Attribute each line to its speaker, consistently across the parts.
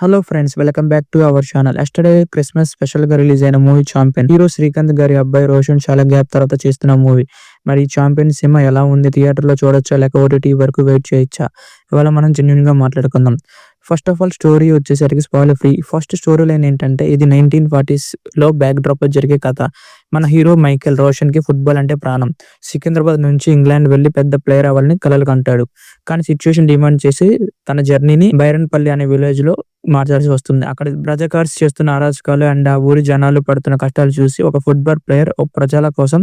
Speaker 1: Hello friends, welcome back to our channel. Yesterday Christmas special గా release అయిన movie champion. Hero Srikanth గారి అబ్బాయి రోషన్ చాలా గ్యాప్ తర్వాత చేస్తున్న మూవీ. మరి ఈ చాంపియన్ సినిమా ఎలా ఉంది? థియేటర్ లో చూడొచ్చా లేక ఓటీటీ వరకు వెయిట్ చేయొచ్చా? ఇవాళ మనం జెన్యూన్ గా మాట్లాడుకుందాం. ఫస్ట్ ఆఫ్ ఆల్ స్టోరీ వచ్చేసరికి spoiler free. First story line ఏంటంటే, ఇది 1940s లో బ్యాక్ డ్రాప్ లో జరిగే కథ. మన హీరో మైకేల్ రోషన్ కి ఫుట్బాల్ అంటే ప్రాణం. సికింద్రాబాద్ నుంచి ఇంగ్లాండ్ వెళ్లి పెద్ద ప్లేయర్ అవ్వాలని కలలు కంటాడు. కానీ సిచ్యువేషన్ డిమాండ్ చేసి తన జర్నీని బైరన్పల్లి అనే విలేజ్ లో మార్చాల్సి వస్తుంది. అక్కడ రజాకార్స్ చేస్తున్న అరాచకాలు అండ్ ఆ ఊరి జనాలు పడుతున్న కష్టాలు చూసి ఒక ఫుట్బాల్ ప్లేయర్ ఒక ప్రజల కోసం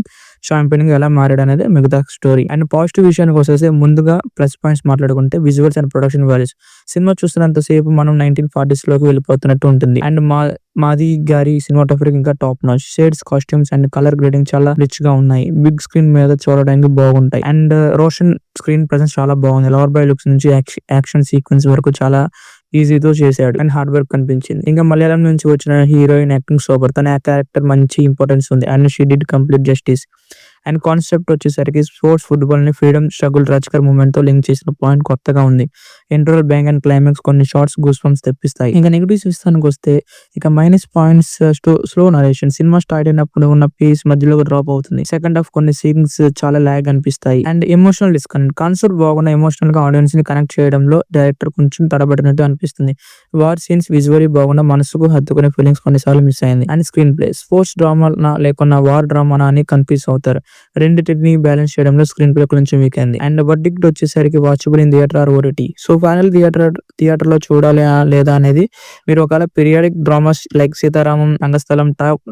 Speaker 1: చాంపియన్ గా ఎలా మారాడు అనేది మిగతా స్టోరీ. అండ్ పాజిటివ్ విషయానికి వస్తే ముందుగా ప్లస్ పాయింట్స్ మాట్లాడుకుంటే విజువల్స్ అండ్ ప్రొడక్షన్ వాల్యూస్. సినిమా చూస్తున్నంత సేపు మనం 1940s లోకి వెళ్ళిపోతున్నట్టు ఉంటుంది. అండ్ మాది గారి సినిమాటోగ్రఫీ ఇంకా top notch. Shades, costumes and colour grading చాలా రిచ్ గా ఉన్నాయి. బిగ్ స్క్రీన్ మీద చూడడానికి బాగుంటాయి. అండ్ రోషన్ స్క్రీన్ ప్రెసెన్స్ చాలా బాగుంది. లవర్ బాయ్ లుక్స్ నుంచి యాక్షన్ సీక్వెన్స్ వరకు చాలా ఈజీతో చేశాడు అండ్ హార్డ్ వర్క్ కనిపించింది. ఇంకా మలయాళం నుంచి వచ్చిన హీరోయిన్ యాక్టింగ్ సూపర్. తన క్యారెక్టర్ మంచి ఇంపార్టెన్స్ ఉంది and she did complete justice. And concept వచ్చేసరికి స్పోర్ట్స్ ఫుట్బాల్ ని ఫ్రీడమ్ స్ట్రగుల్ రాజకర్ మూవ్మెంట్ తో లింక్ చేసిన పాయింట్ కొత్తగా ఉంది. ఇంటర్వల్ బ్యాంగ్ అండ్ క్లైమాక్స్ కొన్ని షార్ట్స్ గూస్ బంప్స్ తెప్పిస్తాయి. ఇంకా నెగిటివ్స్ విషయానికి వస్తే ఇక minus points, slow narration. Cinema start అయినప్పుడు ఉన్న పీస్ మధ్యలో డ్రాప్ అవుతుంది. సెకండ్ హాఫ్ కొన్ని సీన్స్ చాలా లాగ్ అనిపిస్తాయి. And emotional disconnect. కాన్సెప్ట్ బాగున్న ఎమోషనల్ గా ఆడియన్స్ ని కనెక్ట్ చేయడంలో డైరెక్టర్ కొంచెం తడబడినట్టు అనిపిస్తుంది. వార్ సీన్స్ విజువల్లీ బాగున్న మనసుకు హత్తుకునే ఫీలింగ్స్ కొన్నిసార్లు మిస్ అయింది. And screen play sports drama లేకున్నా వార్ డ్రామా అని కన్ఫ్యూజ్ అవుతారు. రెండింటిని బ్యాలెన్స్ చేయడంలో స్క్రీన్ ప్లే కొంచెం వీక్ అయింది. అండ్ వర్డిక్ట్ వచ్చేసరికి watchable in theatre are OTT. So final theatre లో చూడాలి లేదా అనేది మీరు ఒకవేళ పీరియాడిక్ డ్రామాస్ లైక్ సీతారామం, రంగస్థలం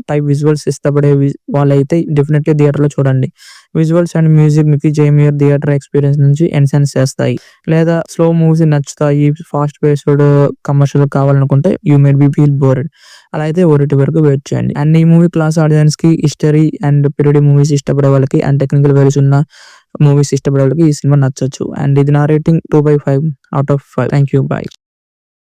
Speaker 1: టైప్ విజువల్స్ ఇష్టపడే వాళ్ళైతే డెఫినెట్లీ థియేటర్ లో చూడండి. విజువల్స్ అండ్ మ్యూజిక్ మీకు జేమియర్ థియేటర్ ఎక్స్పీరియన్స్ నుంచి ఎన్హాన్స్ చేస్తాయి. లేదా స్లో మూవీస్ నచ్చుతాయి, ఫాస్ట్ పేస్డ్ కమర్షియల్ కావాలనుకుంటే you made be feel bored, అలా అయితే ఓటీటీ వరకు వెయిట్ చేయండి. అండ్ ఈ మూవీ క్లాస్ ఆడియన్స్ కి, హిస్టరీ అండ్ పీరియడ్ మూవీస్ ఇష్టపడే వాళ్ళకి అండ్ టెక్నికల్ వాల్యూస్ ఉన్న మూవీస్ ఇష్టపడే వాళ్ళకి ఈ సినిమా నచ్చొచ్చు. అండ్ ఇది నా rating 2/5 out of 5. Thank you, bye.